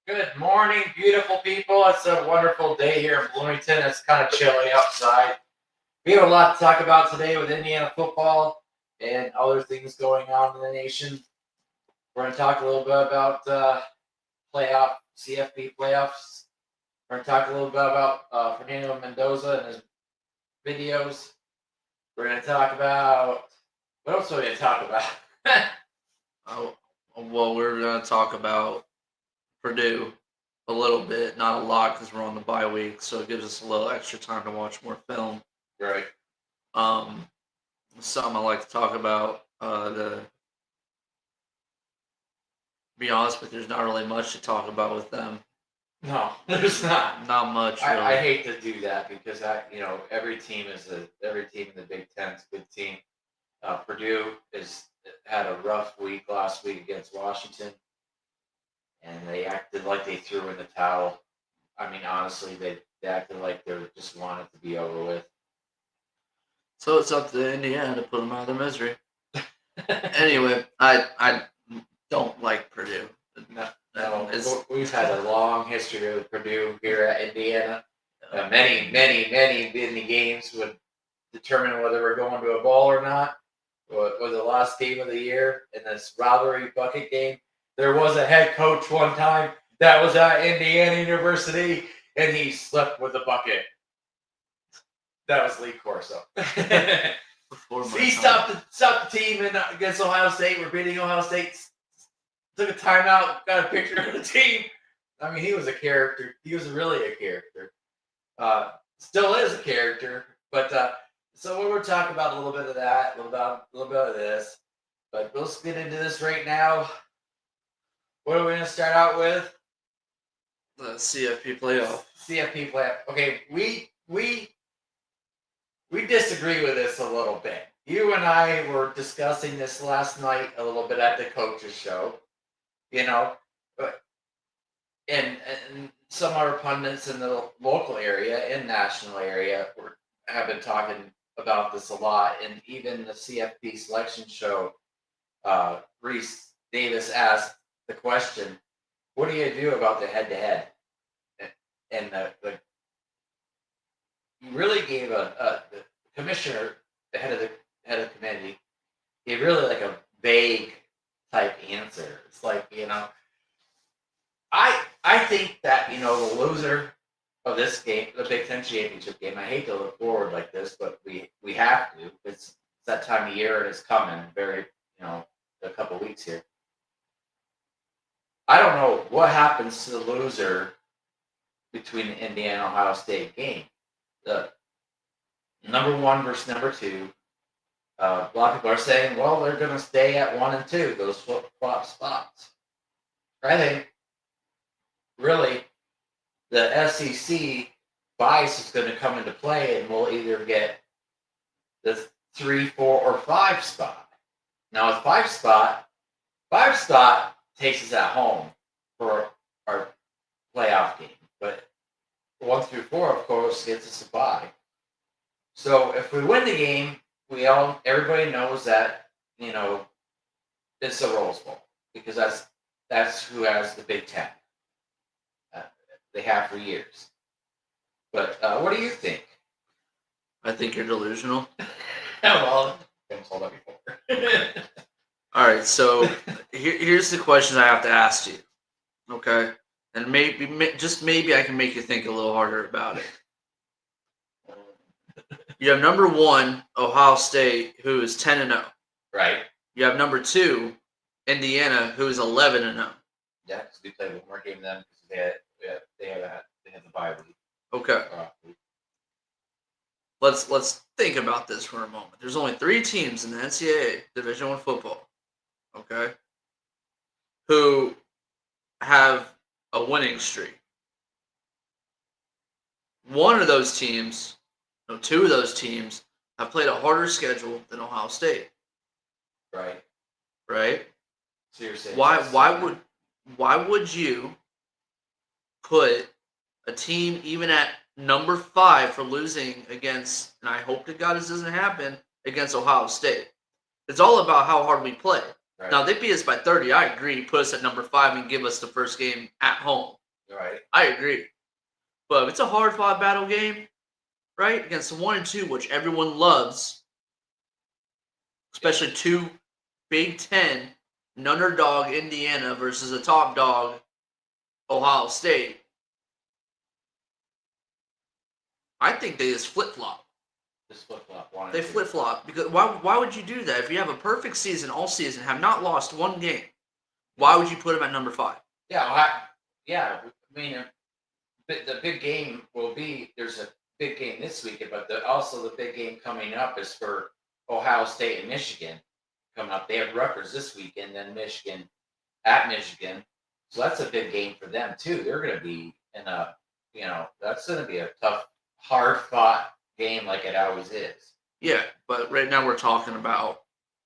Good morning, beautiful people. It's a wonderful day here in Bloomington. It's kind of chilly outside. We have a lot to talk about today with Indiana football and other things going on in the nation. We're going to talk a little bit about playoff CFP playoffs. We're going to talk a little bit about Fernando Mendoza and his videos. We're going to talk about what else are we going to talk about? Oh, well, we're going to talk about Purdue a little bit, not a lot because we're on the bye week, so it gives us a little extra time to watch more film. Right. Something I like to talk about. To be honest with you, there's not really much to talk about with them. No, there's not. Not much. Really. I hate to do that because every team in the Big Ten is a good team. Purdue had a rough week last week against Washington, and they acted like they threw in the towel. I mean, honestly, they acted like they just wanted to be over with. So it's up to Indiana to put them out of their misery. Anyway, I don't like Purdue. No, we've had a long history with Purdue here at Indiana. Many games would determine whether we're going to a bowl or not. Was the last game of the year in this rivalry bucket game. There was a head coach one time that was at Indiana University, and he slept with a bucket. That was Lee Corso. He stopped the team against Ohio State. We're beating Ohio State. Took a timeout, got a picture of the team. I mean, he was a character. He was really a character. Still is a character. But so we're talking about a little bit of that, a little bit of this. But let's get into this right now. What are we going to start out with? The CFP playoff. CFP playoff. Okay, we disagree with this a little bit. You and I were discussing this last night a little bit at the coaches show. And some of our pundits in the local area and national area have been talking about this a lot. And even the CFP selection show, Reese Davis asked the question, what do you do about the head-to-head? And he really gave the commissioner, the head of the committee, gave really like a vague type answer. It's like, I think that, the loser of this game, the Big Ten championship game, I hate to look forward like this, but we have to. It's that time of year and it's coming very, a couple weeks here. I don't know what happens to the loser between the Indiana Ohio State game. The number 1 versus number 2. A lot of people are saying, well, they're going to stay at 1 and 2, those flip-flop spots. I think, really, the SEC bias is going to come into play, and we'll either get the 3, 4, or 5 spot. Now, with 5 spot takes us at home for our playoff game, but 1 through 4, of course, gets us a bye. So if we win the game, everybody knows that it's a Rose Bowl because that's who has the Big Ten. They have for years. But what do you think? I think you're delusional. Well, I've been told that before. Okay. All right, so here's the question I have to ask you. Okay, and maybe I can make you think a little harder about it. You have number 1, Ohio State, who is 10-0. Right. You have number 2, Indiana, who is 11-0. Yeah, because we played one more game than them because they have the bye week. Okay. Let's think about this for a moment. There's only 3 teams in the NCAA Division I football, okay, who have a winning streak. 2 of those teams have played a harder schedule than Ohio State. Right. Right? So you're saying why would you put a team even at number 5 for losing against, and I hope to God this doesn't happen, against Ohio State? It's all about how hard we play. Right. Now, they beat us by 30. I agree. Put us at number 5 and give us the first game at home. Right. I agree. But if it's a hard-fought battle game, right, against the 1 and 2, which everyone loves, especially two Big Ten, an underdog Indiana versus a top dog Ohio State, I think they just flip-flop. Just flip-flop. They flip-flop. Because why would you do that? If you have a perfect season all season, have not lost one game, why would you put them at number 5? Yeah, well, I mean, the big game will be, there's a big game this weekend, but also the big game coming up is for Ohio State and Michigan coming up. They have Rutgers this weekend, then Michigan at Michigan. So that's a big game for them too. They're going to be in a, that's going to be a tough, hard fought game like it always is. Yeah, but right now we're talking about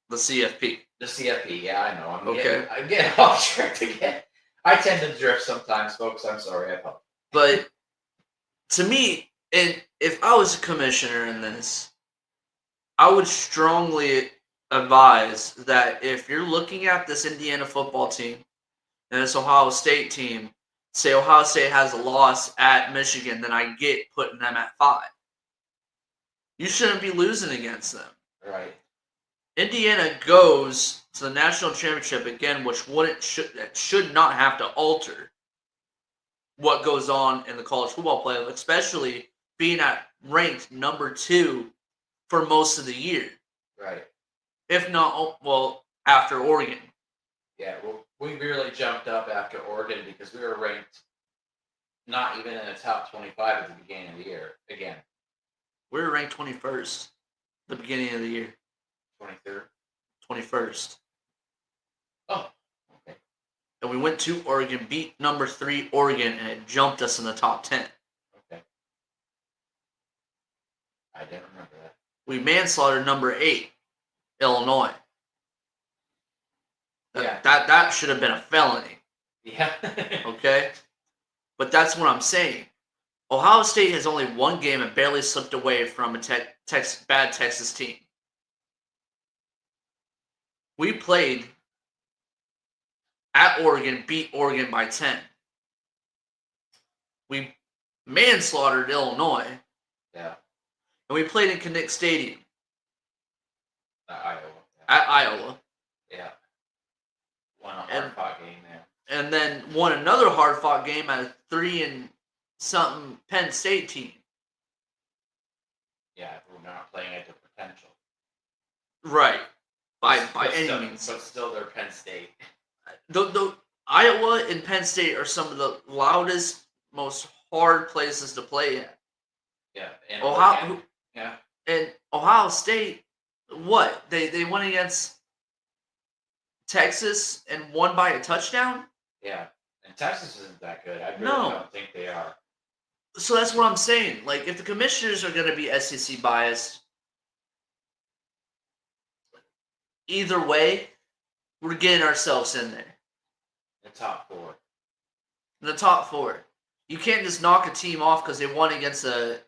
the CFP. The CFP, yeah, I know. Okay. I'm getting off track again. I tend to drift sometimes, folks. I'm sorry. I apologize. But to me, and if I was a commissioner in this, I would strongly advise that if you're looking at this Indiana football team and this Ohio State team, say Ohio State has a loss at Michigan, then I get putting them at 5. You shouldn't be losing against them. Right. Indiana goes to the national championship again, which should not have to alter what goes on in the college football playoff, especially being at ranked number 2 for most of the year. Right. If not, well, after Oregon. Yeah, well, we really jumped up after Oregon because we were ranked not even in the top 25 at the beginning of the year. Again, We were ranked 21st the beginning of the year. 23rd. 21st. Oh, okay. And we went to Oregon, beat number 3 Oregon, and it jumped us in the top 10. Okay. I didn't remember that. We manslaughtered number 8 Illinois. Yeah. That should have been a felony. Yeah. Okay? But that's what I'm saying. Ohio State has only one game and barely slipped away from a bad Texas team. We played at Oregon, beat Oregon by 10. We manslaughtered Illinois. Yeah. And we played in Kinnick Stadium Iowa. at Iowa. Yeah. Won a hard-fought game there. And then won another hard-fought game at a 3-something Penn State team. Yeah, we're not playing at their potential. Right. By any still, means. But still, they're Penn State. The Iowa and Penn State are some of the loudest, most hard places to play at. Yeah. And Ohio, yeah. and Ohio State, what? They went against Texas and won by a touchdown? Yeah. And Texas isn't that good. I really No. don't think they are. So that's what I'm saying. Like, if the commissioners are going to be SEC biased, either way, we're getting ourselves in there. The top 4. The top 4. You can't just knock a team off because they won against a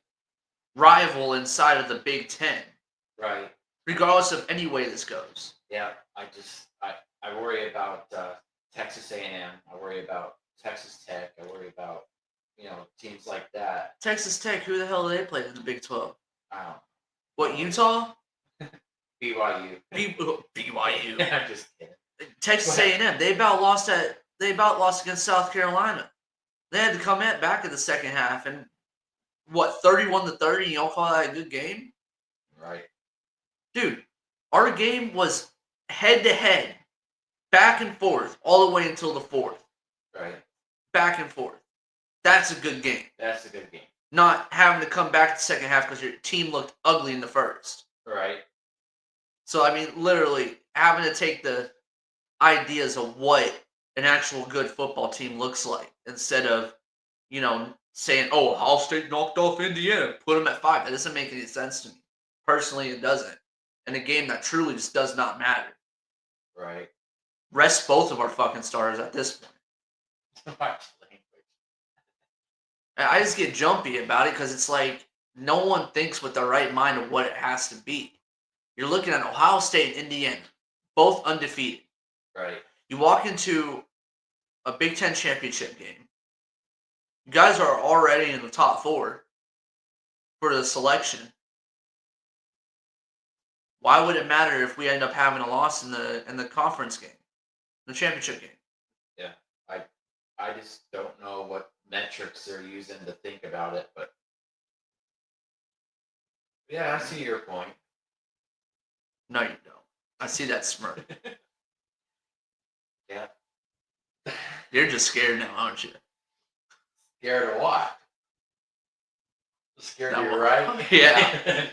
rival inside of the Big Ten, Right. regardless of any way this goes. Yeah. I worry about Texas A&M. I worry about Texas Tech. I worry about, teams like that. Texas Tech, who the hell do they play in the Big 12? I don't. What, Utah? BYU. BYU. I'm just kidding. Texas Go ahead. A&M. They about lost against South Carolina. They had to come back in the second half and 31-30. Y'all call that a good game, Right. dude? Our game was head to head, back and forth, all the way until the 4th. Right. Back and forth. That's a good game. That's a good game. Not having to come back the second half because your team looked ugly in the first. Right. So, I mean, literally having to take the ideas of what an actual good football team looks like instead of, saying, oh, Ohio State knocked off Indiana, put them at 5. That doesn't make any sense to me. Personally, it doesn't. In a game that truly just does not matter. Right. Rest both of our fucking stars at this point. I just get jumpy about it because it's like no one thinks with the right mind of what it has to be. You're looking at Ohio State and Indiana, both undefeated. Right. You walk into a Big Ten championship game. You guys are already in the top 4 for the selection. Why would it matter if we end up having a loss in the conference game, the championship game? Yeah. I just don't know what metrics they're using to think about it, but yeah, I see your point. No, you don't. I see that smirk. Yeah. You're just scared now, aren't you? Scared of what? Scared That you're one. right? Yeah.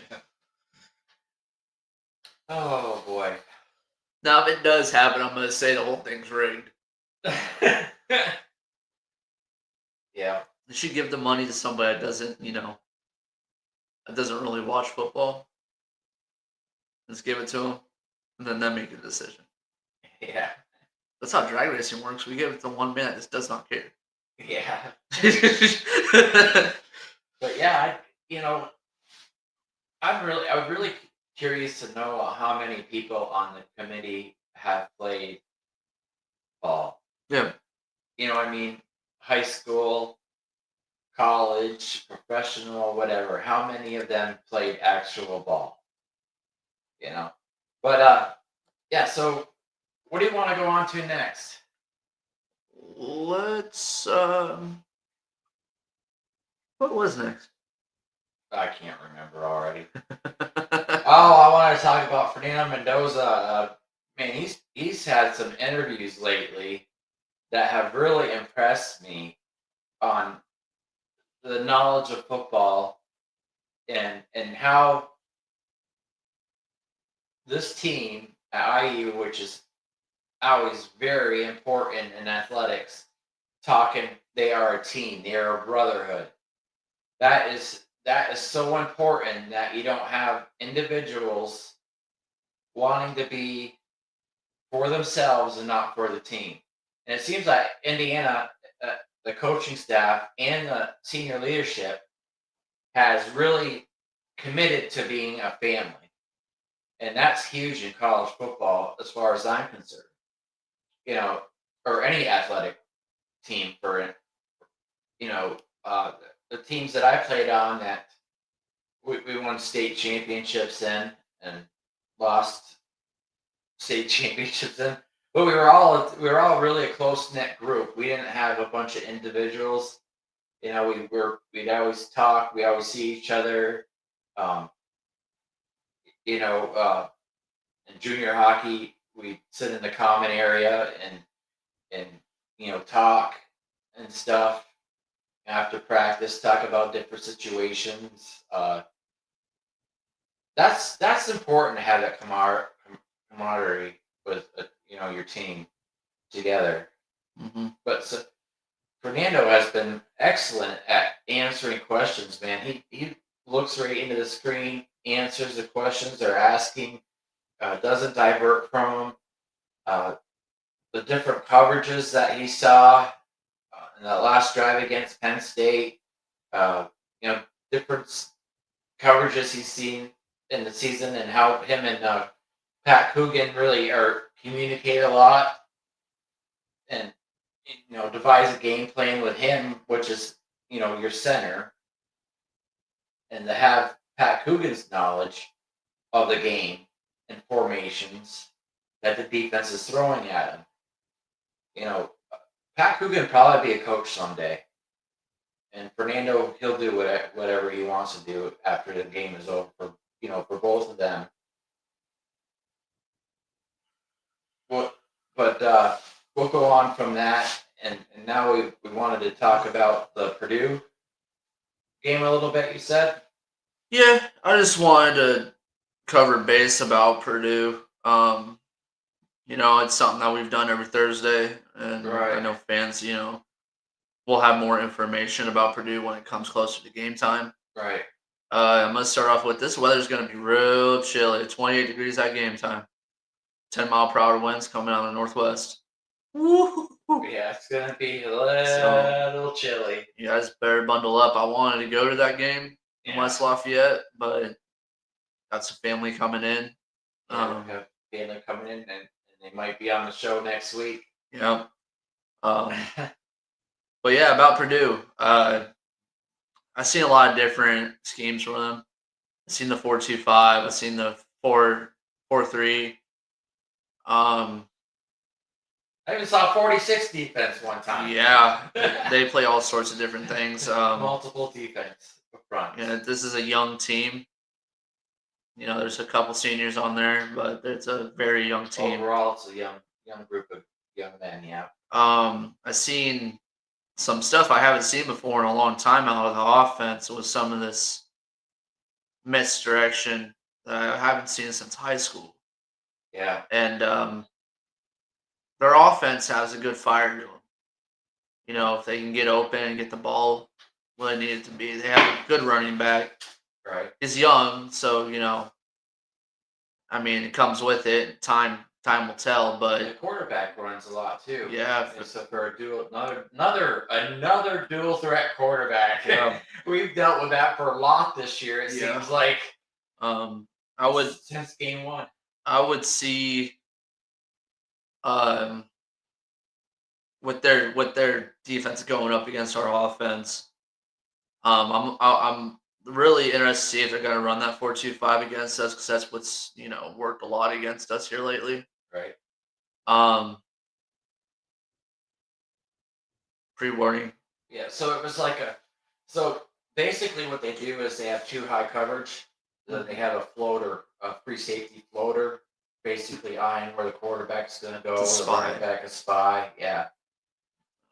Oh boy. Now, if it does happen, I'm gonna say the whole thing's rigged. Yeah. You should give the money to somebody that doesn't, that doesn't really watch football. Just give it to them, and then they make a decision. Yeah. That's how drag racing works. We give it to one man that just does not care. Yeah. But yeah, I was really curious to know how many people on the committee have played ball. Yeah. You know what I mean? High school, college, professional, whatever. How many of them played actual ball? You know? But yeah, so what do you want to go on to next? Let's. What was next? I can't remember already. Oh, I want to talk about Fernando Mendoza. Man, he's had some interviews lately that have really impressed me on the knowledge of football and how this team at IU, which is always very important in athletics, talking they are a team, they are a brotherhood. That is so important that you don't have individuals wanting to be for themselves and not for the team. And it seems like Indiana, the coaching staff and the senior leadership has really committed to being a family. And that's huge in college football as far as I'm concerned. You know, or any athletic team for it. You know, the teams that I played on that we won state championships in and lost state championships in. But we were all really a close knit group. We didn't have a bunch of individuals. You know, we'd always talk. We always see each other. Um, you know, in junior hockey, we sit in the common area and talk and stuff after practice. Talk about different situations. That's important to have that camaraderie with your team together. Mm-hmm. But Fernando has been excellent at answering questions. Man, he looks right into the screen, answers the questions they're asking, doesn't divert from them. The different coverages that he saw in the last drive against Penn State, uh, different coverages he's seen in the season, and how him and Pat Coogan really are communicate a lot, and devise a game plan with him, which is your center, and to have Pat Coogan's knowledge of the game and formations that the defense is throwing at him. Pat Coogan will probably be a coach someday, and Fernando he'll do whatever he wants to do after the game is over. For both of them. But we'll go on from that, and now we wanted to talk about the Purdue game a little bit. You said, Yeah, I just wanted to cover base about Purdue. It's something that we've done every Thursday, and Right. I know fans, will have more information about Purdue when it comes closer to game time. right? I'm gonna start off with this weather's gonna be real chilly. 28 degrees at game time. 10-mile-per-hour winds coming out of the northwest. Woo! Yeah, it's gonna be a little chilly. You guys better bundle up. I wanted to go to that game in Yeah. West Lafayette, but got some family coming in. We have family coming in, and and they might be on the show next week. Yeah. But yeah, about Purdue. I've seen a lot of different schemes for them. I've seen the 4-2-5. I've seen the 4-4-3. I even saw 46 defense one time. Yeah, they play all sorts of different things. Multiple defense up front. Yeah, this is a young team. There's a couple seniors on there, but it's a very young team. Overall, it's a young group of young men. Yeah. I've seen some stuff I haven't seen before in a long time out of the offense with some of this misdirection that I haven't seen since high school. Yeah. And their offense has a good fire to them. If they can get open and get the ball where they need it to be, they have a good running back. Right. He's young, so it comes with it. Time will tell, but the quarterback runs a lot too. Yeah, so for a another dual threat quarterback. Yeah. We've dealt with that for a lot this year. It seems like. I would since game one. I would see with their defense going up against our offense. I'm really interested to see if they're going to run that 4-2-5 against us, because that's what's worked a lot against us here lately. Right. Pre-warning. Yeah. So it was like so basically what they do is they have two high coverage. Then they have a floater, a free safety floater, basically eyeing where the quarterback's going to go. It's a the spy. running back a spy. Yeah.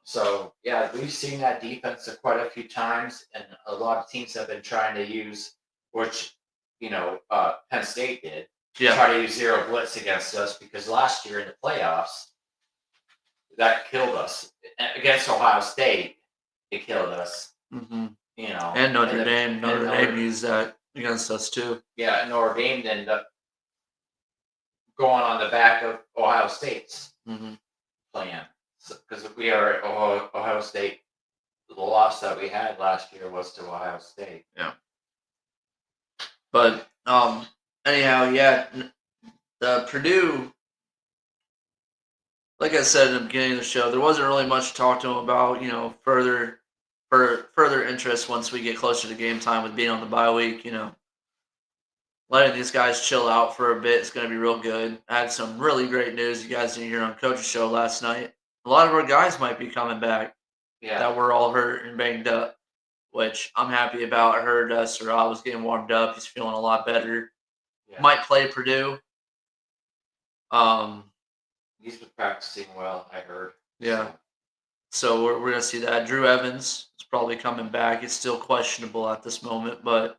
So yeah, we've seen that defense quite a few times, and a lot of teams have been trying to use, which Penn State did, try to use zero blitz against us, because last year in the playoffs, that killed us against Ohio State. It killed us. Mm-hmm. And Notre Dame used that against us too. Yeah, Notre Dame ended up going on the back of Ohio State's plan, because we are at Ohio State. The loss that we had last year was to Ohio State. Yeah. But anyhow, yeah, the Purdue, like I said in the beginning of the show, there wasn't really much to talk to them about. Further interest once we get closer to game time with being on the bye week. Letting these guys chill out for a bit is going to be real good. I had some really great news you guys didn't hear on Coach's show last night. A lot of our guys might be coming back. Yeah. That were all hurt and banged up, which I'm happy about. I heard Surratt was getting warmed up. He's feeling a lot better. Yeah. Might play Purdue. He's been practicing well, I heard. Yeah. So we're going to see that. Drew Evans is probably coming back. It's still questionable at this moment, but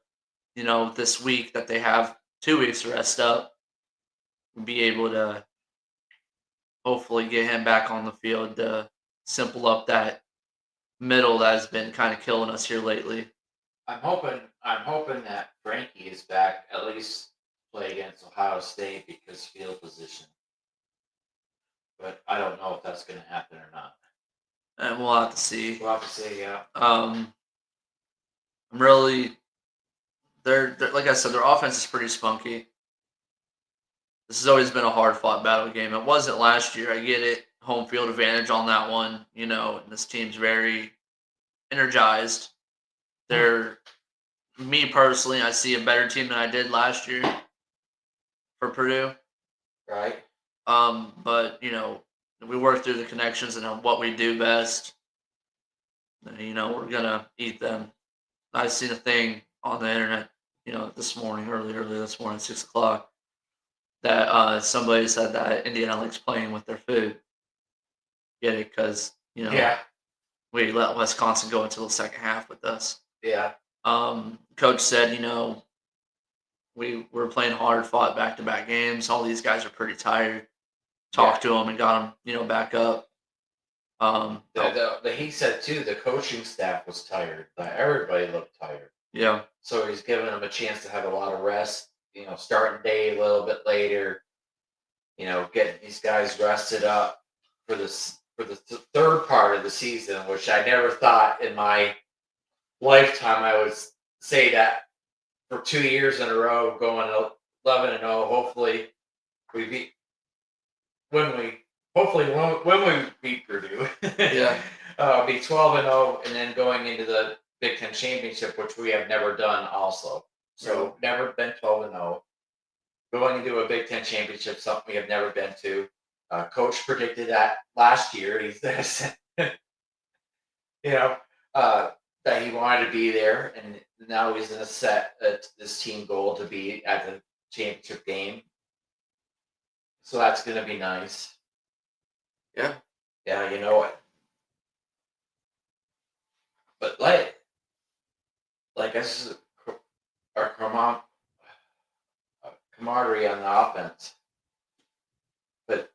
this week that they have 2 weeks to rest up, we'll be able to hopefully get him back on the field to simple up that middle that has been kind of killing us here lately. I'm hoping that Frankie is back, at least play against Ohio State, because field position. But I don't know if that's going to happen or not. And we'll have to see. Yeah. I'm really, they're like I said, their offense is pretty spunky. This has always been a hard-fought battle game. It wasn't last year. I get it. Home field advantage on that one. And this team's very energized. Me personally, I see a better team than I did last year for Purdue. Right. But we work through the connections and what we do best. We're gonna eat them. I've seen a thing on the internet, this morning, early this morning, 6:00, that somebody said that Indiana likes playing with their food. Get it? Because we let Wisconsin go into the second half with us. Yeah. Coach said, we were playing hard, fought back-to-back games. All these guys are pretty tired. Talked to them and got them, back up. He said too, the coaching staff was tired. Everybody looked tired. Yeah. So he's giving them a chance to have a lot of rest. Starting day a little bit later. Getting these guys rested up for the third part of the season, which I never thought in my lifetime I would say that for 2 years in a row, going 11-0. Hopefully, we beat hopefully when we beat Purdue, Yeah. be 12-0, and then going into the Big Ten championship, which we have never done, also. So never been 12-0. Going into a Big Ten championship, something we have never been to. Coach predicted that last year. He said, you know, that he wanted to be there, and now he's going to set this team goal to be at the championship game. So that's going to be nice. Yeah. Yeah, you know it. But like this is our camaraderie on the offense. But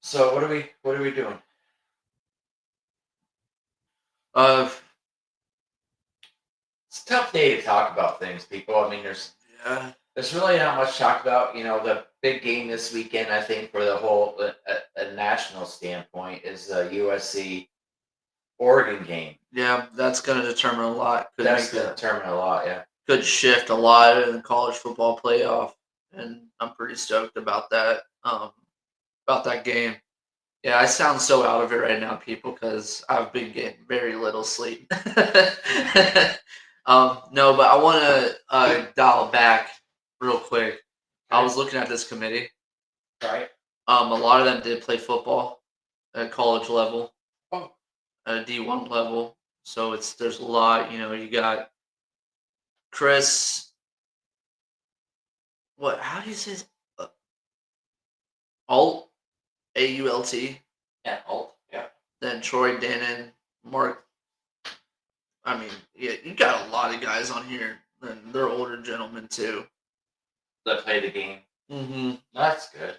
so what are we doing? It's a tough day to talk about things, people. I mean, there's really not much to talk about. You know, the big game this weekend, I think, for the whole a national standpoint, is the USC Oregon game. Yeah, that's going to determine a lot. That's going to determine a lot. Yeah. Could shift a lot in the college football playoff, and I'm pretty stoked about that. About that game. Yeah, I sound so out of it right now, people, because I've been getting very little sleep. No, but I want to dial back real quick. I was looking at this committee. Right. A lot of them did play football at college level, Oh. at a D1 level. So there's a lot. You know, you got Chris. What? How do you say? Alt, AULT. Yeah, Alt. Yeah. Then Troy Dannon, Mark. I mean, yeah, you got a lot of guys on here, and they're older gentlemen too. That play the game. Mm-hmm. That's good.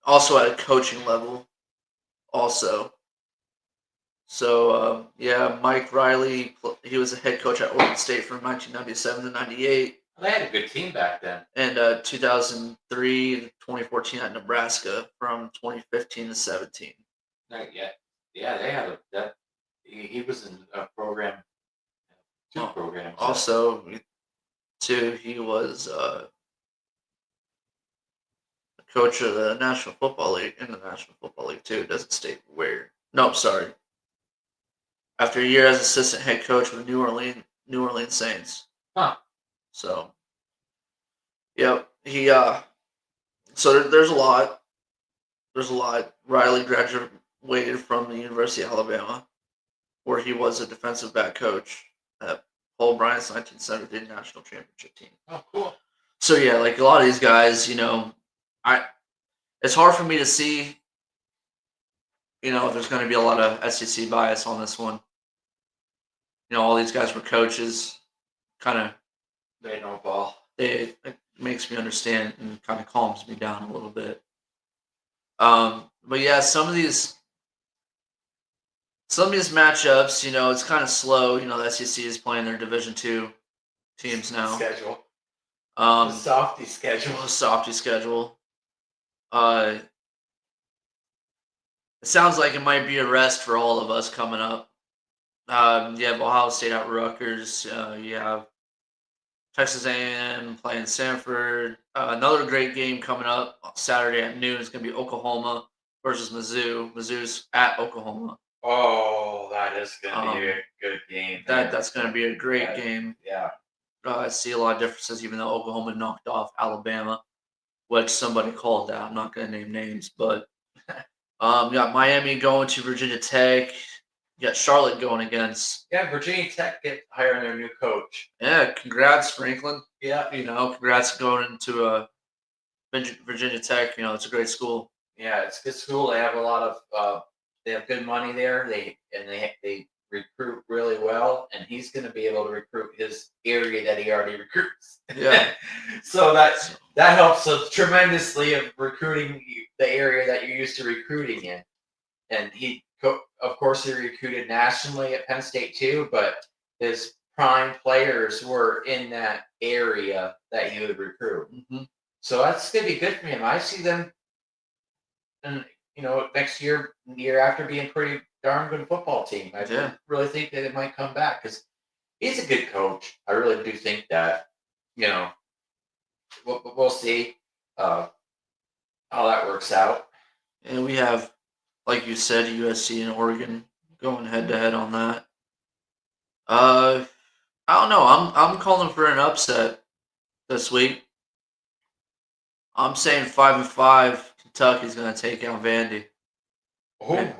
Also at a coaching level, also. So yeah, Mike Riley, he was a head coach at Oregon State from 1997 to 98. They had a good team back then. And 2003 to 2014 at Nebraska from 2015 to 17. Not yet. Yeah, they had that. He was in a program, two programs. Also, too, he was a coach of the National Football League, in the National Football League too. It doesn't state where. No, sorry. After a year as assistant head coach with New Orleans Saints. Huh. So, yep, he so there's a lot. There's a lot. Riley graduated from the University of Alabama, where he was a defensive back coach at Paul Bryant's 1973 national championship team. Oh, cool. So yeah, like a lot of these guys, you know, it's hard for me to see, you know, if there's going to be a lot of SEC bias on this one. You know, all these guys were coaches, kind of. They know ball. It makes me understand and kind of calms me down a little bit. But yeah, some of these matchups, you know, it's kind of slow. You know, the SEC is playing their Division II teams now. Schedule. The softy schedule. The softy schedule. It sounds like it might be a rest for all of us coming up. You have Ohio State at Rutgers. You have Texas A&M playing Sanford. Another great game coming up Saturday at noon is going to be Oklahoma versus Mizzou. Mizzou's at Oklahoma. Oh, that is going to be a good game. That's going to be a great game. Yeah. I see a lot of differences, even though Oklahoma knocked off Alabama, which somebody called that. I'm not going to name names, but you got Miami going to Virginia Tech. You got Charlotte going against. Yeah, Virginia Tech get hiring their new coach. Yeah, congrats, Franklin. Yeah. You know, congrats going into Virginia Tech. You know, it's a great school. Yeah, it's a good school. They have a lot of they have good money there. They recruit really well, and he's going to be able to recruit his area that he already recruits. Yeah. So that helps us tremendously of recruiting the area that you're used to recruiting in. And of course, he recruited nationally at Penn State too, but his prime players were in that area that he would recruit. Mm-hmm. So that's going to be good for him. I see them, and you know, next year, the year after, being a pretty darn good football team. I really think that it might come back because he's a good coach. I really do think that. You know, we'll see. how that works out. And we have, like you said, USC and Oregon going head to head on that. I don't know. I'm calling for an upset this week. I'm saying 5-5. Kentucky's going to take out Vandy. Oh,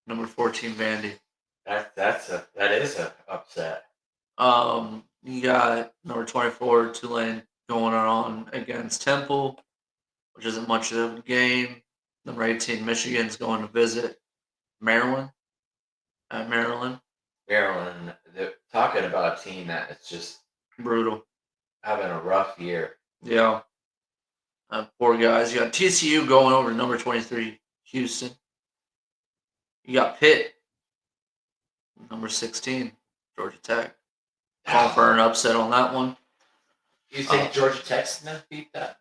Number 14 Vandy. that is a upset. You got number 24 Tulane going on against Temple, which isn't much of a game. Number 18 Michigan's going to visit Maryland. At Maryland, Maryland, they're talking about a team that is just brutal. having a rough year. Yeah. Poor guys. You got TCU going over to number 23 Houston. You got Pitt, number 16 Georgia Tech. Calling for an upset on that one. You think Georgia Tech's gonna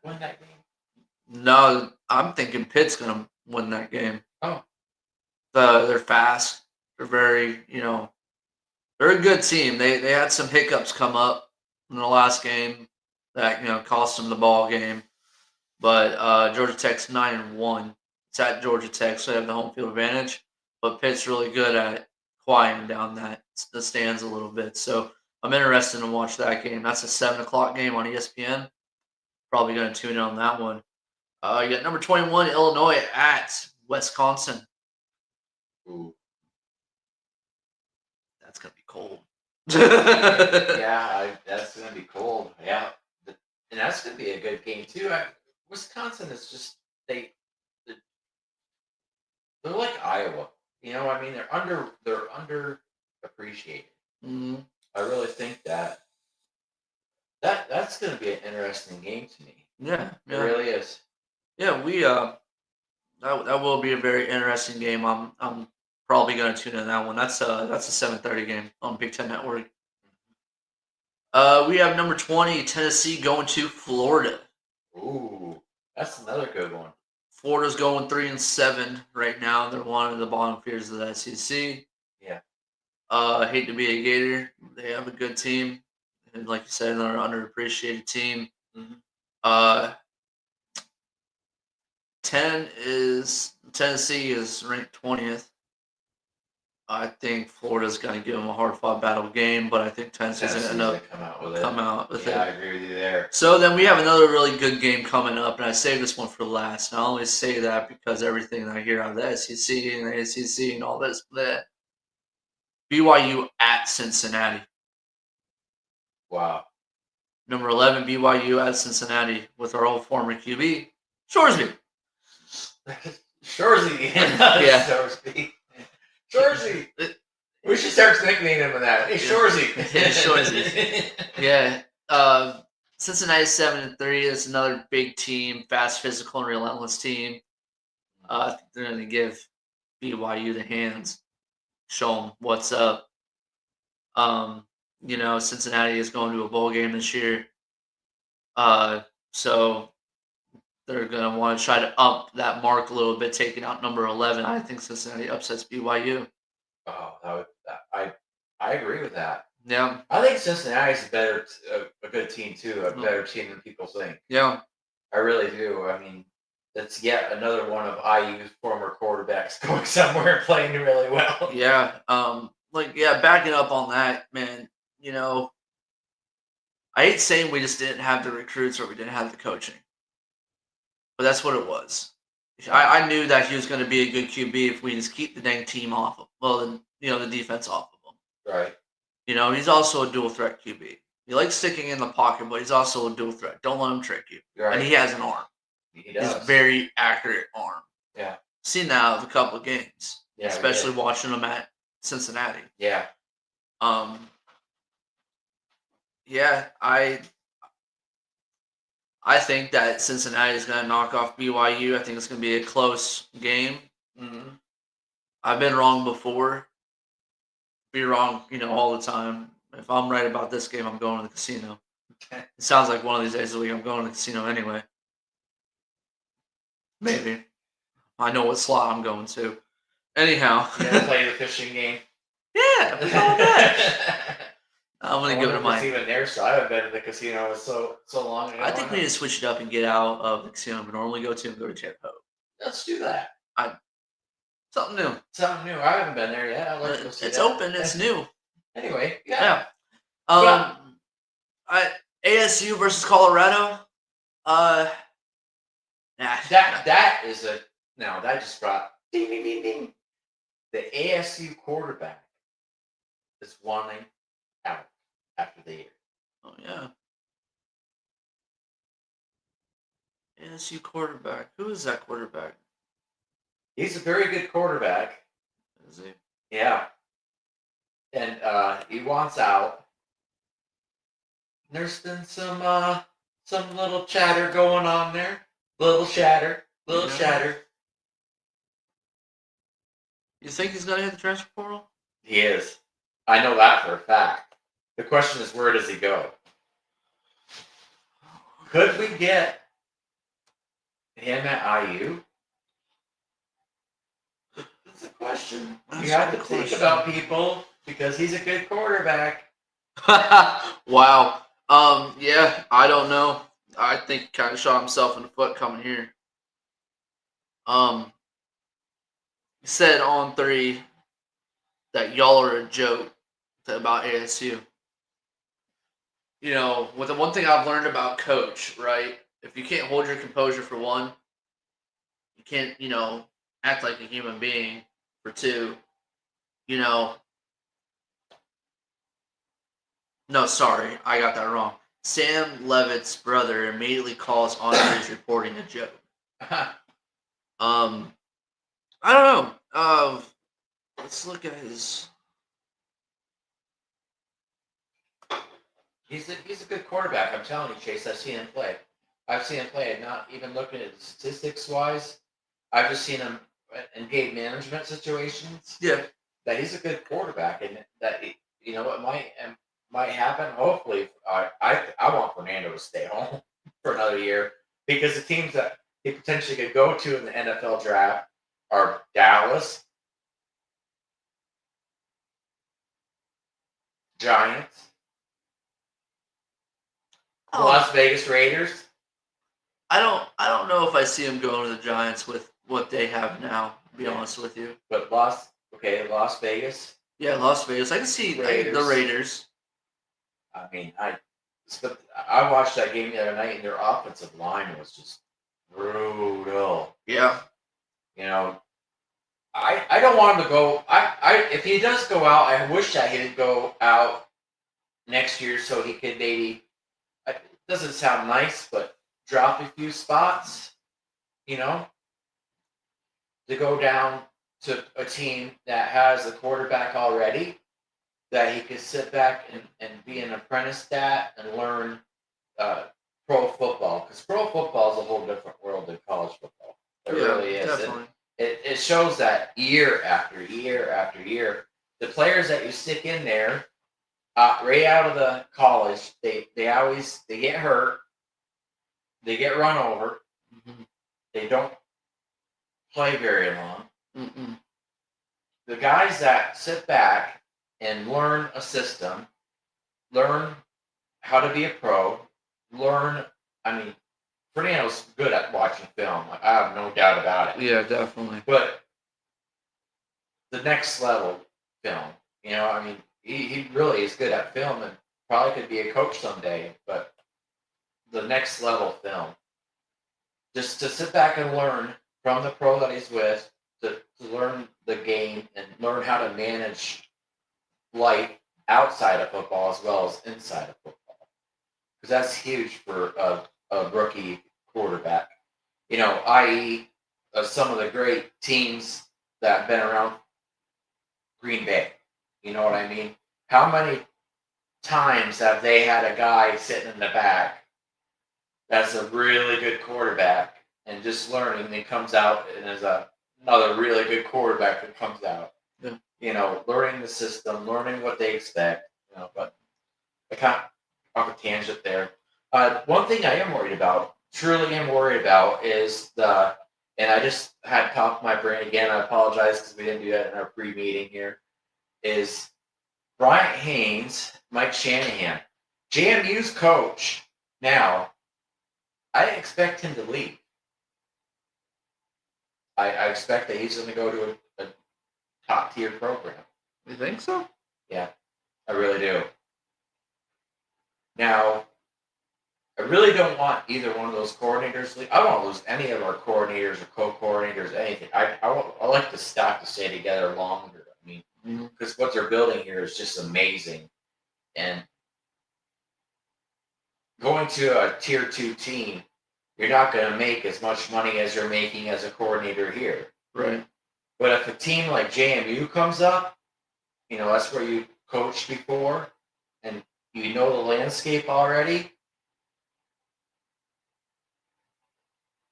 win that game? No, I'm thinking Pitt's gonna win that game. Oh. They're fast. They're very, they're a good team. They had some hiccups come up in the last game that cost them the ball game. But Georgia Tech's 9-1. It's at Georgia Tech, so they have the home field advantage. But Pitt's really good at quieting down the stands a little bit. So I'm interested to watch that game. That's a 7:00 game on ESPN. Probably going to tune in on that one. You got number 21 Illinois at Wisconsin. Ooh. That's going to be cold. Yeah, that's going to be cold. Yeah. And that's going to be a good game, too. Wisconsin is just, they're like Iowa. I mean, they're underappreciated. Mm-hmm. I really think that's going to be an interesting game to me. Yeah. It really is. Yeah, that will be a very interesting game. I'm probably going to tune in that one. That's a 7:30 game on Big Ten Network. We have number 20 Tennessee going to Florida. Ooh, that's another good one. Florida's going 3-7 right now. They're one of the bottom feeders of the SEC. Yeah. Hate to be a Gator. They have a good team, and like you said, they're an underappreciated team. Mm-hmm. 10 is Tennessee is ranked 20th. I think Florida's going to give them a hard-fought battle game, but I think Tennessee's going to end up come out with it. Yeah, I agree with you there. So then we have another really good game coming up, and I saved this one for last. And I always say that because everything that I hear out of the SEC and the ACC and all this, that BYU at Cincinnati. Wow. Number 11 BYU at Cincinnati with our old former QB Shoresby. Shoresy. Yeah. Shoresy. We should start nicknaming him that. Hey, Shoresy. Yeah, Shoresy. Yeah. Cincinnati 7-3. It's another big team, fast, physical, and relentless team. I think they're going to give BYU the hands, show them what's up. Cincinnati is going to a bowl game this year. So they're going to want to try to up that mark a little bit, taking out number 11. I think Cincinnati upsets BYU. Oh, I agree with that. Yeah. I think Cincinnati's a good team too, a better team than people think. Yeah. I really do. I mean, that's yet another one of IU's former quarterbacks going somewhere and playing really well. Yeah. Backing up on that, man, I hate saying we just didn't have the recruits or we didn't have the coaching. But that's what it was. I knew that he was going to be a good QB if we just keep the dang team off of the defense off of him. Right. He's also a dual threat QB. He likes sticking in the pocket, but he's also a dual threat. Don't let him trick you. Right. And he has an arm. He does. He's a very accurate arm. Yeah. Seen that out of a couple of games. Yeah. Especially watching him at Cincinnati. Yeah. Yeah, I think that Cincinnati is going to knock off BYU. I think it's going to be a close game. Mm-hmm. I've been wrong before. Be wrong, all the time. If I'm right about this game, I'm going to the casino. Okay. It sounds like one of these days of the week I'm going to the casino anyway. Maybe. I know what slot I'm going to. Anyhow. Yeah, play the fishing game. Yeah, we all that. I'm gonna I give it wonder a if it's mine. even there. So I haven't been to the casino in so long ago. I think we need to switch it up and get out of the casino we normally go to and go to Jet Ho. Let's do that. Something new. Something new. I haven't been there yet. I'd like to go see It's that. open. It's new. Anyway, yeah. Yeah. ASU versus Colorado. Nah. That is a now that just brought ding ding ding ding. The ASU quarterback is wanting out after the year. Oh yeah. ASU quarterback. Who is that quarterback? He's a very good quarterback. Is he? Yeah. And he wants out. There's been some little chatter going on there. Little chatter. You think he's gonna hit the transfer portal? He is. I know that for a fact. The question is, where does he go? Could we get him at IU? That's a question. That's You have a to good think question. about people because he's a good quarterback. Wow. Yeah, I don't know. I think he kind of shot himself in the foot coming here. He said on 3 that y'all are a joke about ASU. You know, with the one thing I've learned about Coach, right? If you can't hold your composure for one, you can't, act like a human being for 2. No, sorry, I got that wrong. Sam Levitt's brother immediately calls Andre's reporting a joke. I don't know. Let's look at his. He's a good quarterback. I'm telling you, Chase. I've seen him play. Not even looking at statistics wise. I've just seen him in game management situations. Yeah. That he's a good quarterback, and that it might happen. Hopefully, I want Fernando to stay home for another year because the teams that he potentially could go to in the NFL draft are Dallas, Giants, Las Vegas Raiders. I don't know if I see him going to the Giants with what they have now. To be honest with you. But Las Vegas. Yeah, Las Vegas. I can see the Raiders. I mean, I watched that game the other night, and their offensive line was just brutal. Yeah. I don't want him to go. If he does go out, I wish that he did go out next year so he could maybe. It doesn't sound nice, but drop a few spots. To go down to a team that has a quarterback already, that he could sit back and be an apprentice at and learn pro football. Because pro football is a whole different world than college football. It really is. Definitely. It shows that year after year after year, the players that you stick in there, right out of the college, they get hurt, they get run over, they don't play very long. Mm-mm. The guys that sit back and learn a system, learn how to be a pro, Fernando's good at watching film. I have no doubt about it. Yeah, definitely. But the next level film, he really is good at film and probably could be a coach someday. But the next level film, just to sit back and learn from the pro that he's with, to learn the game and learn how to manage life outside of football as well as inside of football. Because that's huge for a rookie quarterback. I.e., some of the great teams that have been around Green Bay. You know what I mean? How many times have they had a guy sitting in the back that's a really good quarterback and just learning, and he comes out and is another really good quarterback that comes out? Yeah. Learning the system, learning what they expect. But I can't off a tangent there. One thing I am worried about, truly am worried about, is and I just had popped my brain again. I apologize because we didn't do that in our pre-meeting here. Is Bryant Haynes, Mike Shanahan, JMU's coach. Now, I expect him to leave. I expect that he's going to go to a top tier program. You think so? Yeah, I really do. Now, I really don't want either one of those coordinators to leave. I don't want to lose any of our coordinators or co-coordinators, anything. I like the staff to stay together longer. I mean, because what they're building here is just amazing. And going to a tier 2 team, you're not going to make as much money as you're making as a coordinator here. Right. But if a team like JMU comes up, that's where you coached before, and you know the landscape already,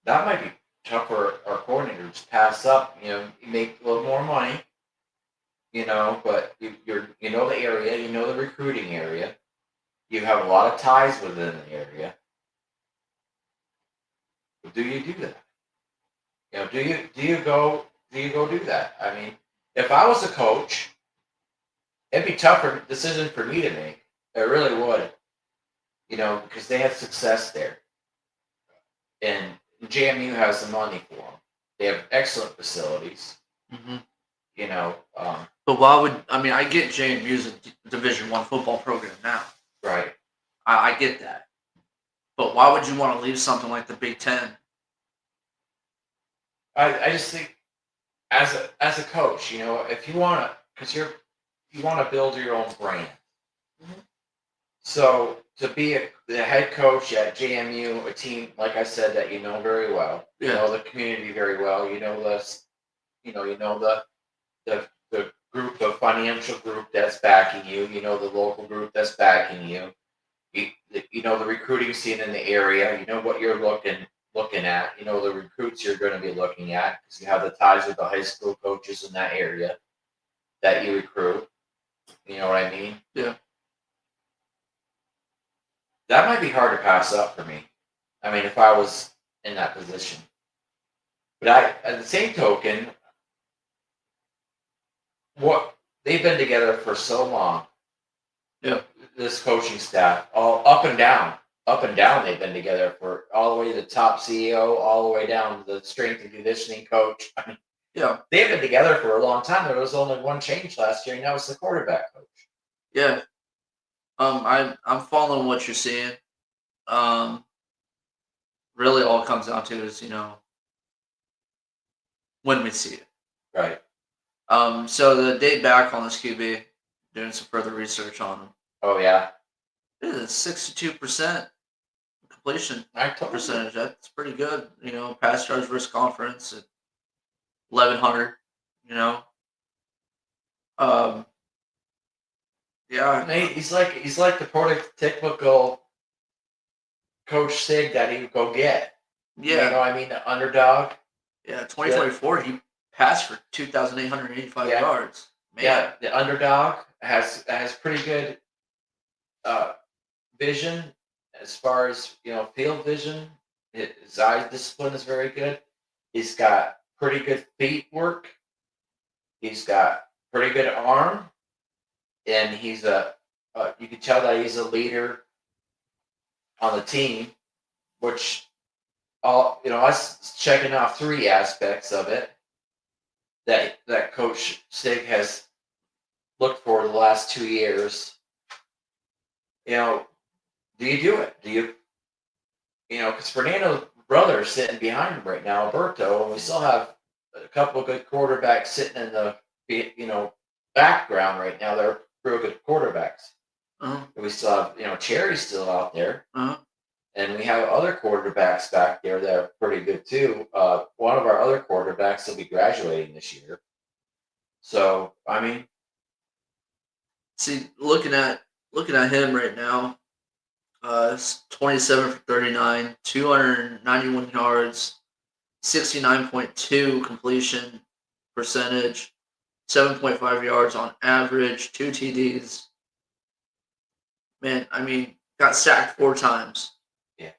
that might be tough for our coordinators to pass up. You make a little more money, but you know the area, you know the recruiting area, you have a lot of ties within the area. Do you do that? Do you go do that? I mean, if I was a coach, it'd be tougher decision for me to make. It really would, because they have success there, and JMU has the money for them. They have excellent facilities. Mm-hmm. But why would I get JMU's a Division I football program now? Right. I get that, but why would you want to leave something like the Big Ten? I just think as a coach, if you want to, because you want to build your own brand. Mm-hmm. So to be the head coach at JMU, a team like I said that you know very well, you know the community very well, you know the group, the financial group that's backing you, the local group that's backing you, you know the recruiting scene in the area, you know what you're looking at, the recruits you're going to be looking at because you have the ties with the high school coaches in that area that you recruit. You know what I mean? Yeah. That might be hard to pass up for me. I mean, if I was in that position. But at the same token, what they've been together for so long. Yeah. This coaching staff, all up and down, they've been together for all the way to the top CEO, all the way down to the strength and conditioning coach. I mean, they've been together for a long time. There was only one change last year, and that was the quarterback coach. Yeah. I'm following what you're saying. Really all it comes down to is, when we see it. Right. So the date back on this QB, doing some further research on him. Oh yeah. It is 62% completion percentage. That's pretty good. Pass yards versus conference at 1,100. Yeah. He's like the prototypical Coach Sig that he would go get. Yeah. The underdog. Yeah, 2024 he passed for 2,885 yards. Man. Yeah, the underdog has pretty good vision as far as field vision. His eye discipline is very good. He's got pretty good feet work. He's got pretty good arm, and he's you can tell that he's a leader on the team, which I was checking off 3 aspects of it that Coach Sig has looked for the last 2 years. Do you do it? Do you, because Fernando's brother is sitting behind him right now, Alberto, and we still have a couple of good quarterbacks sitting in the, background right now. They're real good quarterbacks. Uh-huh. And we still have, Cherry's still out there. Uh-huh. And we have other quarterbacks back there that are pretty good too. One of our other quarterbacks will be graduating this year. So, see, looking at him right now, 27 for 39, 291 yards, 69.2 completion percentage, 7.5 yards on average, 2 TDs. Man, got sacked 4 times. Yeah.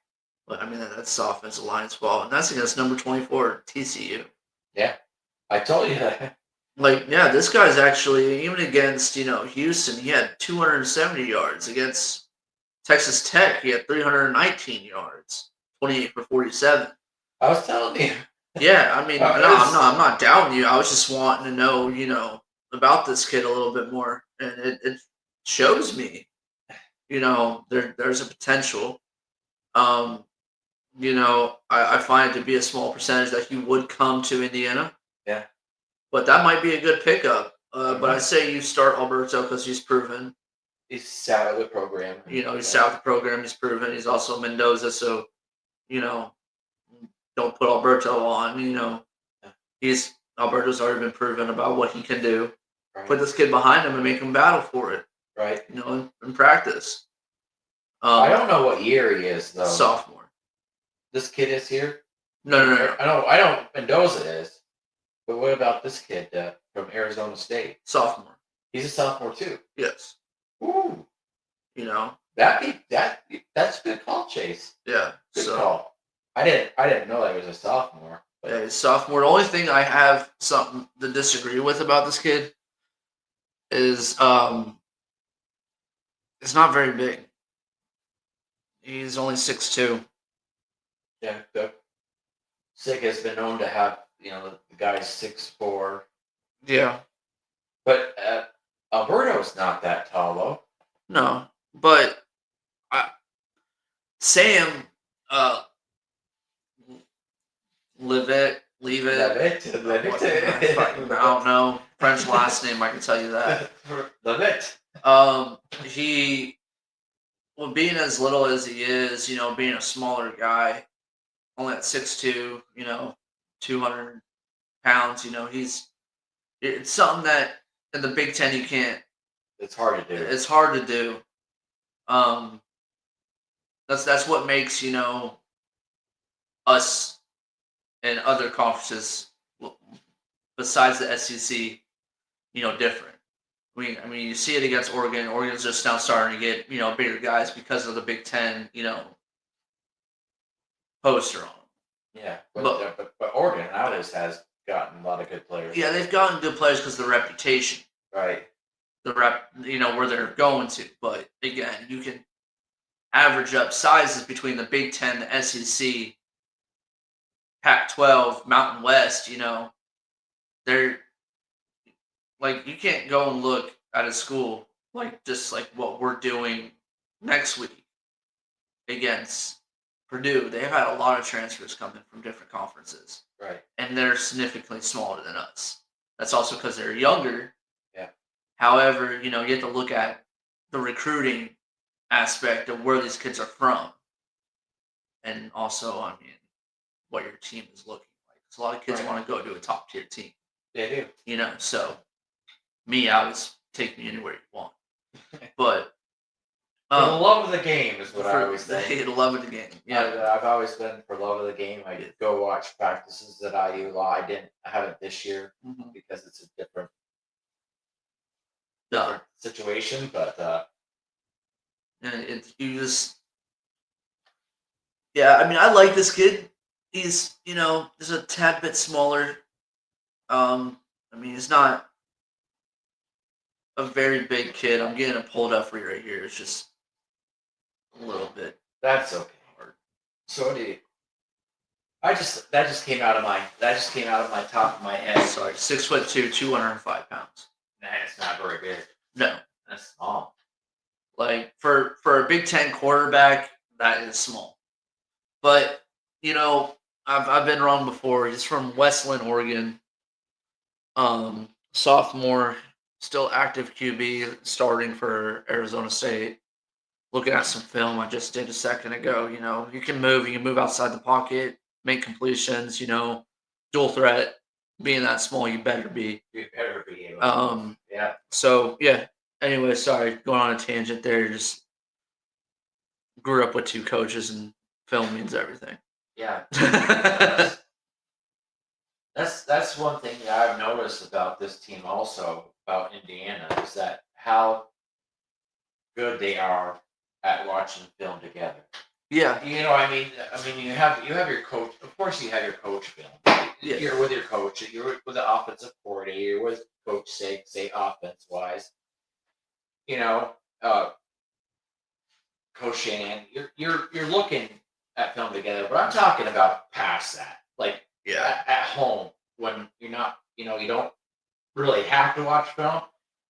But that's the offensive line's fault, and that's against number 24 TCU. Yeah, I told you that. Like, yeah, this guy's actually, even against, Houston, he had 270 yards. Against Texas Tech, he had 319 yards, 28 for 47. I was telling you. Yeah, I mean, no, It's- I'm not doubting you. I was just wanting to know, about this kid a little bit more, and it shows me, there's a potential. Um, I find it to be a small percentage that he would come to Indiana, Yeah. but that might be a good pickup. But I Mhm. say you start Alberto because he's proven. He's out of the program. He's south the program. He's proven. He's also Mendoza, so you know, don't put Alberto on. He's Alberto's already been proven about what he can do. Put Right. this kid behind him and make him battle for it. Right. In practice. I don't know what year he is though. Sophomore. This kid is here. No. I know Mendoza is, but what about this kid from Arizona State? Sophomore. He's a sophomore too. Yes. Ooh. That's a good call, Chase. Yeah. Good call. I didn't know that he was a sophomore. But yeah, he's sophomore. The only thing I have something to disagree with about this kid is it's not very big. He's only 6'2". yeah, the Sig has been known to have the guy's 6'4", Yeah. but Alberto's not that tall though. No, but Sam, leave it. I don't know French last name. I can tell you that. Levitt. He, well, being as little as he is, being a smaller guy, only at 6'2", 200 pounds, it's something that in the Big Ten you can't. It's hard to do. It's hard to do. That's what makes us and other conferences besides the SEC, different. I mean, you see it against Oregon. Oregon's just now starting to get bigger guys because of the Big Ten, poster on them. Yeah, but Oregon always has gotten a lot of good players. Yeah, they've gotten good players because of the reputation. Right. The where they're going to. But again, you can average up sizes between the Big Ten, the SEC, Pac-12, Mountain West. They're like, you can't go and look at a school just like what we're doing next week against Purdue. They've had a lot of transfers coming from different conferences. Right. And they're significantly smaller than us. That's also because they're younger. Yeah. However, you have to look at the recruiting aspect of where these kids are from. And also, I mean, what your team is looking like. Because a lot of kids want to go to a top tier team. They do. So me, I was take me anywhere you want. But for the love of the game is what I always say. The love of the game. Yeah. I've always been for love of the game. I go watch practices that IU a lot. I haven't this year because it's a different situation, but and you just, yeah, I mean, I like this kid. He's just a tad bit smaller. I mean, he's not a very big kid. I'm getting it pulled up for you right here. It's just a little bit. That's okay. So that just came out of my top of my head. Sorry, 6'2", 205 pounds. Nah, it's not very big. No, that's small. Like for a Big Ten quarterback, that is small. But I've been wrong before. He's from Westland, Oregon. Sophomore, still active QB, starting for Arizona State. Looking at some film I just did a second ago, you can move outside the pocket, make completions, dual threat. Being that small, you better be. You better be. Yeah. So yeah. Anyway, sorry, going on a tangent there. Just grew up with two coaches, and film means everything. Yeah. That's one thing that I've noticed about this team also, about Indiana, is that how good they are at watching film together. Yeah. You know, I mean, you have your coach. Of course, you have your coach film. Yeah. You're with your coach. You're with the offensive coordinator. You're with coach. Say offense wise. You know, Coach Shanahan. You're looking at film together, but I'm talking about past that, like Yeah. at home when you're not. You know, you don't really have to watch film,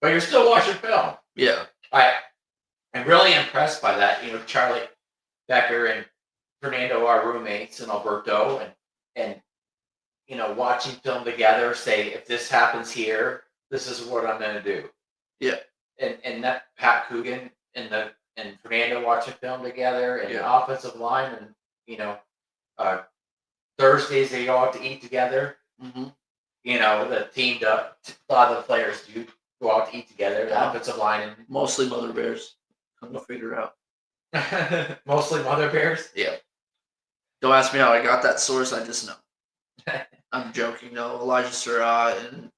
but you're still watching film. Yeah. I'm really impressed by that. You know, Charlie Becker and Fernando are roommates in Alberto, and you know, watching film together, say if this happens here, this is what I'm going to do. Yeah. And that Pat Coogan and Fernando watching film together, and the offensive line, and you know, uh, Thursdays they go out to eat together. Mm-hmm. You know, the team does. A lot of the players do go out to eat together. The offensive line and mostly Mother Bears. Come to figure out. mostly Mother Bears. Yeah. Don't ask me how I got that source. I just know. I'm joking. No, Elijah Surratt and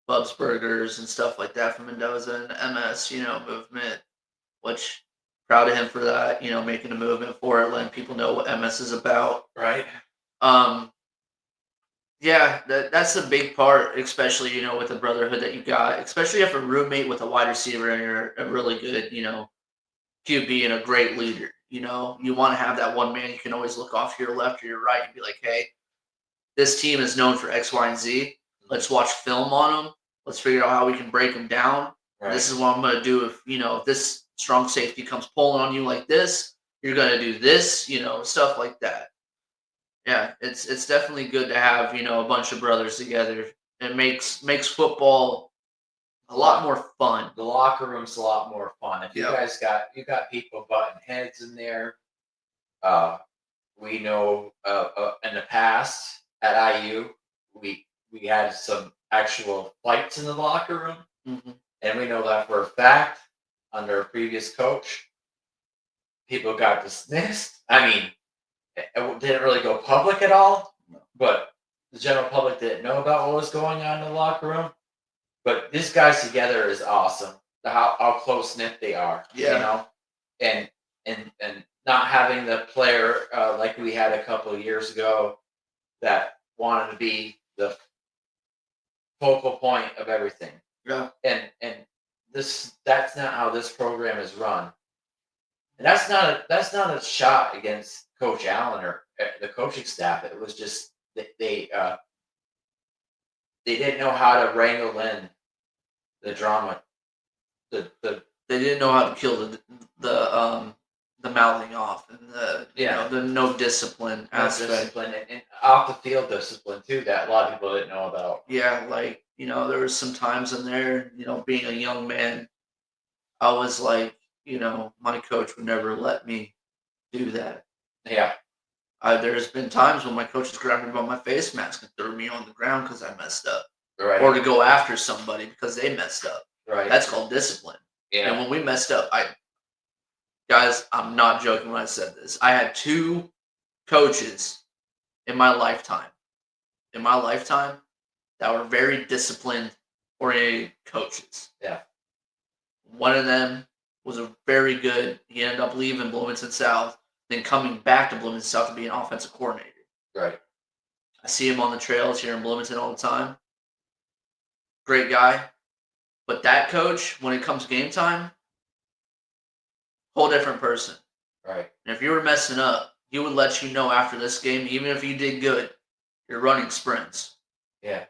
Bub's Burgers and stuff like that from Mendoza and MS. Movement. Which proud of him for that. Making a movement for it, letting people know what MS is about. Right. Yeah, that's a big part, especially with the brotherhood that you got. Especially if a roommate with a wide receiver and you're a really good QB and a great leader. You want to have that one man you can always look off to your left or your right and be like, hey, this team is known for X, Y, and Z. Let's watch film on them. Let's figure out how we can break them down. Right. This is what I'm going to do if this strong safety comes pulling on you like this, you're going to do this, stuff like that. Yeah, it's definitely good to have, a bunch of brothers together. It makes football a lot more fun. The locker room's a lot more fun. If you guys got people butting heads in there, we know in the past at IU we had some actual fights in the locker room, mm-hmm. and we know that for a fact under a previous coach. People got dismissed. I mean, it didn't really go public at all, but the general public didn't know about what was going on in the locker room. But these guys together is awesome. How close knit they are, and not having the player like we had a couple of years ago that wanted to be the focal point of everything. Yeah, and that's not how this program is run. And that's not a shot against Coach Allen or the coaching staff. It was just they didn't know how to wrangle in the drama. They didn't know how to kill the mouthing off and the no discipline aspect. Discipline and off the field discipline too that a lot of people didn't know about. Yeah, like there was some times in there, being a young man, I was like, my coach would never let me do that. Yeah. There's been times when my coach has grabbed me by my face mask and threw me on the ground because I messed up. Right. Or to go after somebody because they messed up. Right. That's called discipline. Yeah. And when we messed up, guys, I'm not joking when I said this. I had 2 coaches in my lifetime that were very disciplined oriented coaches. Yeah. One of them was a very good. He ended up leaving Bloomington South, then coming back to Bloomington South to be an offensive coordinator. Right. I see him on the trails here in Bloomington all the time. Great guy. But that coach, when it comes game time, whole different person. Right. And if you were messing up, he would let you know after this game, even if you did good, you're running sprints. Yeah.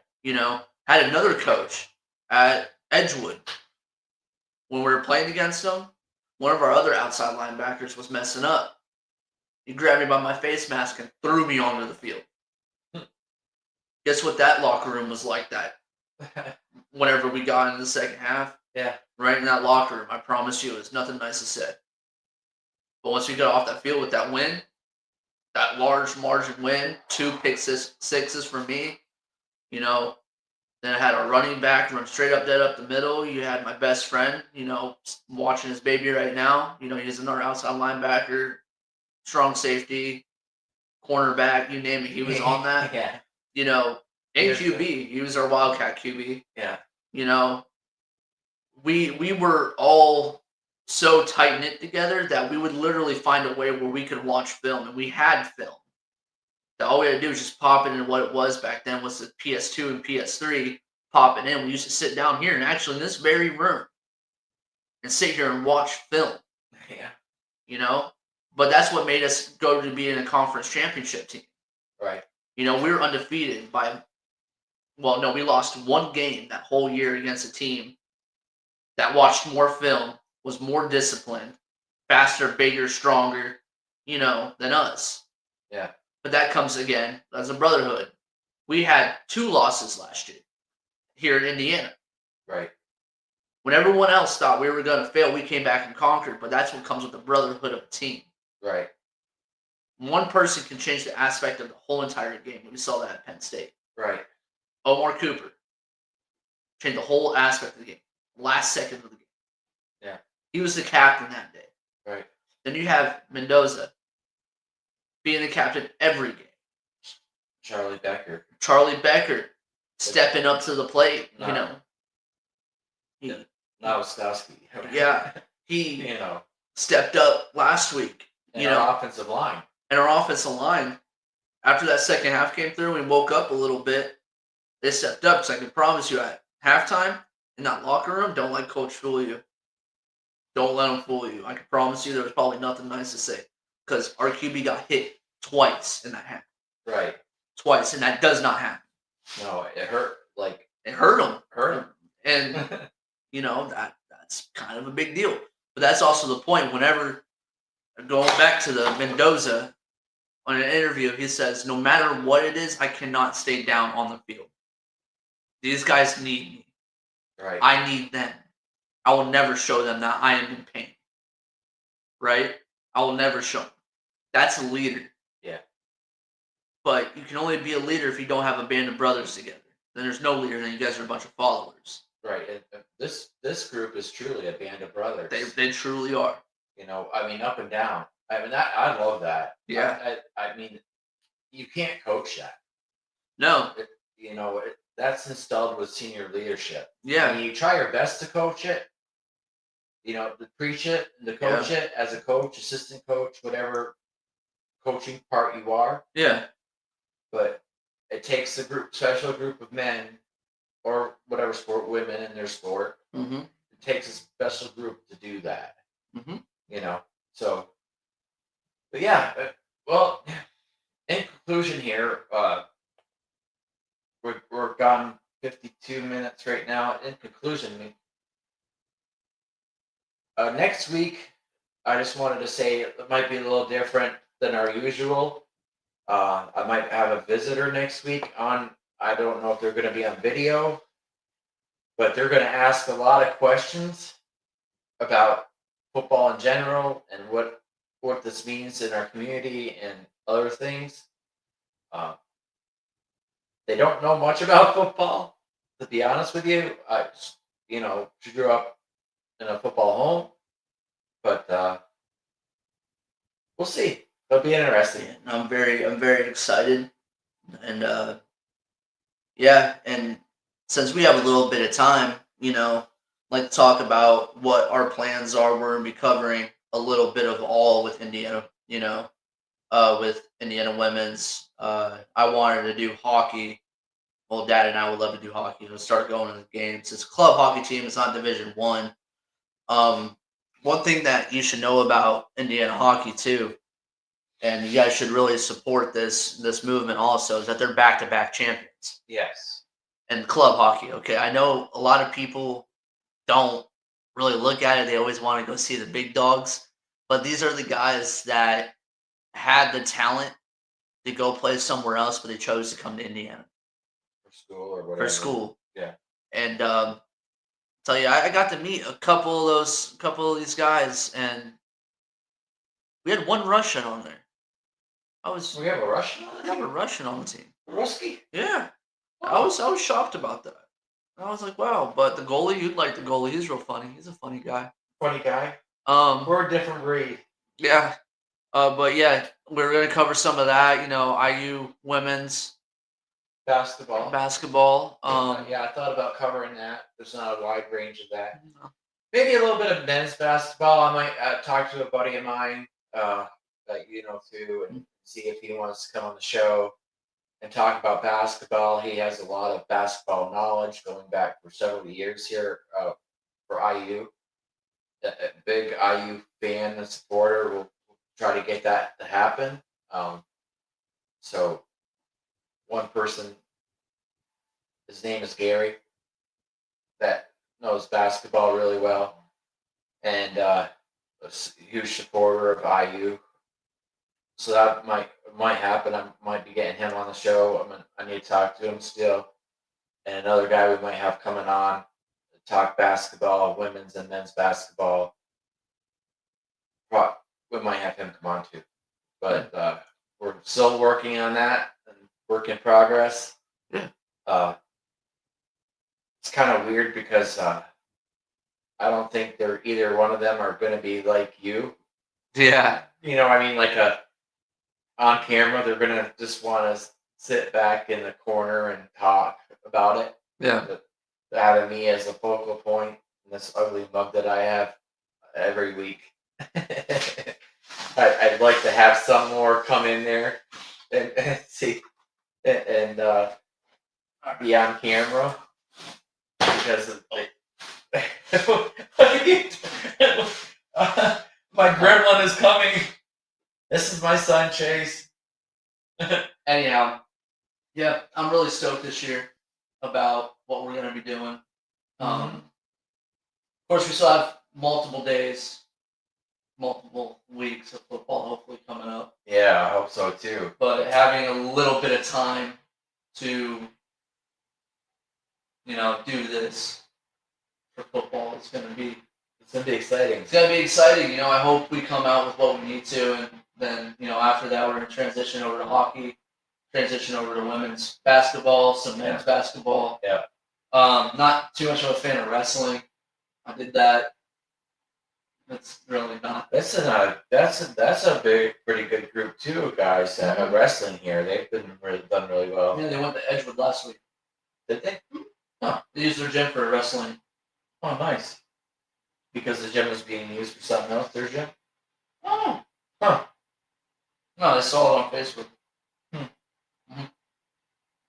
Had another coach at Edgewood. When we were playing against him, one of our other outside linebackers was messing up. He grabbed me by my face mask and threw me onto the field. Guess what that locker room was like that? Whenever we got into the second half. Yeah. Right in that locker room, I promise you, it was nothing nice to say. But once we got off that field with that win, that large margin win, 2 pick sixes for me, then I had a running back run straight up dead up the middle. You had my best friend, watching his baby right now. He's another outside linebacker, strong safety, cornerback, you name it. He was on that. Yeah. And QB. He was our Wildcat QB. Yeah. We were all so tight knit together that we would literally find a way where we could watch film, and we had film. That all we had to do was just pop it in. What it was back then was the PS2 and PS3. Pop it in. We used to sit down here and actually in this very room and sit here and watch film. Yeah. You know, but that's what made us go to be in a conference championship team. Right. You know, we were undefeated by. Well, no, we lost one game that whole year against a team that watched more film, was more disciplined, faster, bigger, stronger, than us. Yeah. But that comes again as a brotherhood. We had 2 losses last year here in Indiana. Right. When everyone else thought we were going to fail, we came back and conquered. But that's what comes with the brotherhood of a team. Right. One person can change the aspect of the whole entire game. We saw that at Penn State. Right. Omar Cooper changed the whole aspect of the game. Last second of the game. Yeah. He was the captain that day. Right. Then you have Mendoza being the captain every game. Charlie Becker. Charlie Becker stepping up to the plate, Nowskowski. Yeah. He You know. stepped up last week. And our offensive line. And our offensive line, after that second half came through, we woke up a little bit. They stepped up, because I can promise you at halftime in that locker room, don't let Coach fool you. Don't let him fool you. I can promise you there was probably nothing nice to say, because our QB got hit twice in that half. Right. Twice, and that does not happen. No, it hurt. Like, it hurt him. Hurt him. And, that's kind of a big deal. But that's also the point. Whenever, going back to the Mendoza, on an interview, he says, no matter what it is, I cannot stay down on the field. These guys need me. Right. I need them. I will never show them that I am in pain. Right? I will never show them. That's a leader. Yeah. But you can only be a leader if you don't have a band of brothers together. Then there's no leader, then you guys are a bunch of followers. Right. And this group is truly a band of brothers. They truly are. Up and down. I love that. Yeah. I mean, you can't coach that. No. That's installed with senior leadership. Yeah. I mean, you try your best to coach it, to preach it, and to coach it as a coach, assistant coach, whatever coaching part you are. Yeah. But it takes special group of men, or whatever sport, women in their sport. Mm-hmm. It takes a special group to do that. Mm-hmm. So, but yeah, well, in conclusion here, we're gone 52 minutes right now. In conclusion, next week, I just wanted to say it might be a little different than our usual. I might have a visitor next week on. I don't know if they're going to be on video, but they're going to ask a lot of questions about football in general and what this means in our community and other things. They don't know much about football, to be honest with you. She grew up in a football home, but we'll see. It'll be interesting. Yeah, I'm very excited, and and since we have a little bit of time, like to talk about what our plans are. We're gonna be covering a little bit of all with Indiana, with Indiana women's. I wanted to do hockey. Well, Dad and I would love to do hockey. We'll start going to the games. It's a club hockey team. It's not Division One. One thing that you should know about Indiana hockey too, and you guys should really support this movement also, is that they're back-to-back champions. Yes. And club hockey. Okay, I know a lot of people don't really look at it. They always want to go see the big dogs, but these are the guys that had the talent to go play somewhere else, but they chose to come to Indiana For school or whatever. for school. Yeah. And tell you, I got to meet a couple of these guys, and we had one Russian on there. We have a Russian on I the have a team? Russian on the team. Ruski? Yeah, I was shocked about that. I was like, wow. But the goalie, you'd like the goalie. He's real funny. He's a funny guy. Funny guy. We're a different breed. Yeah. But yeah, we're gonna cover some of that. IU women's Basketball. basketball. I thought about covering that. There's not a wide range of that. maybe a little bit of men's basketball. I might talk to a buddy of mine, that you know too, and see if he wants to come on the show and talk about basketball. He has a lot of basketball knowledge going back for several years here for IU. A big IU fan and supporter. We'll try to get that to happen. So one person, his name is Gary, that knows basketball really well, and a huge supporter of IU. So that might happen. I might be getting him on the show. I need to talk to him still, and another guy we might have coming on to talk basketball, women's and men's basketball. We might have him come on too, but we're still working on that and work in progress. Yeah. It's kind of weird because I don't think they're either one of them are going to be like you. Yeah. You know, I mean, like on camera, they're going to just want to sit back in the corner and talk about it. Yeah. Having me as a focal point in this ugly mug that I have every week. I'd like to have some more come in there and see and be on camera because of my gremlin is coming. This is my son Chase. Anyhow, yeah, I'm really stoked this year about what we're gonna be doing. Of course, we still have multiple days, multiple weeks of football hopefully coming up. Yeah, I hope so too. But having a little bit of time to, do this for football is gonna be exciting. It's gonna be exciting. I hope we come out with what we need to, and then after that we're gonna transition over to hockey, transition over to women's basketball, some men's basketball. Yeah. Not too much of a fan of wrestling. I did that. That's really not. That's a pretty good group too, guys. Wrestling here, they've done really well. Yeah, they went to Edgewood last week. Did they? Huh. They used their gym for wrestling. Oh, nice. Because the gym was being used for something else, their gym? Oh. Huh. No, they saw it on Facebook.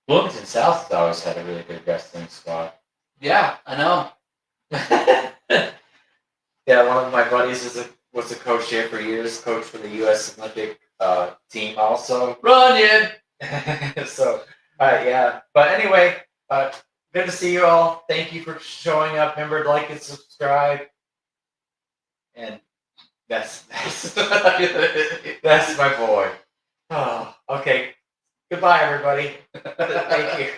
Bloomington South has always had a really good wrestling squad. Yeah, I know. Yeah, one of my buddies was a coach here for years, coach for the U.S. Olympic team also. Runyon! So, yeah. But anyway, good to see you all. Thank you for showing up. Remember to like and subscribe. And that's that's my boy. Oh, okay. Goodbye, everybody. Thank you.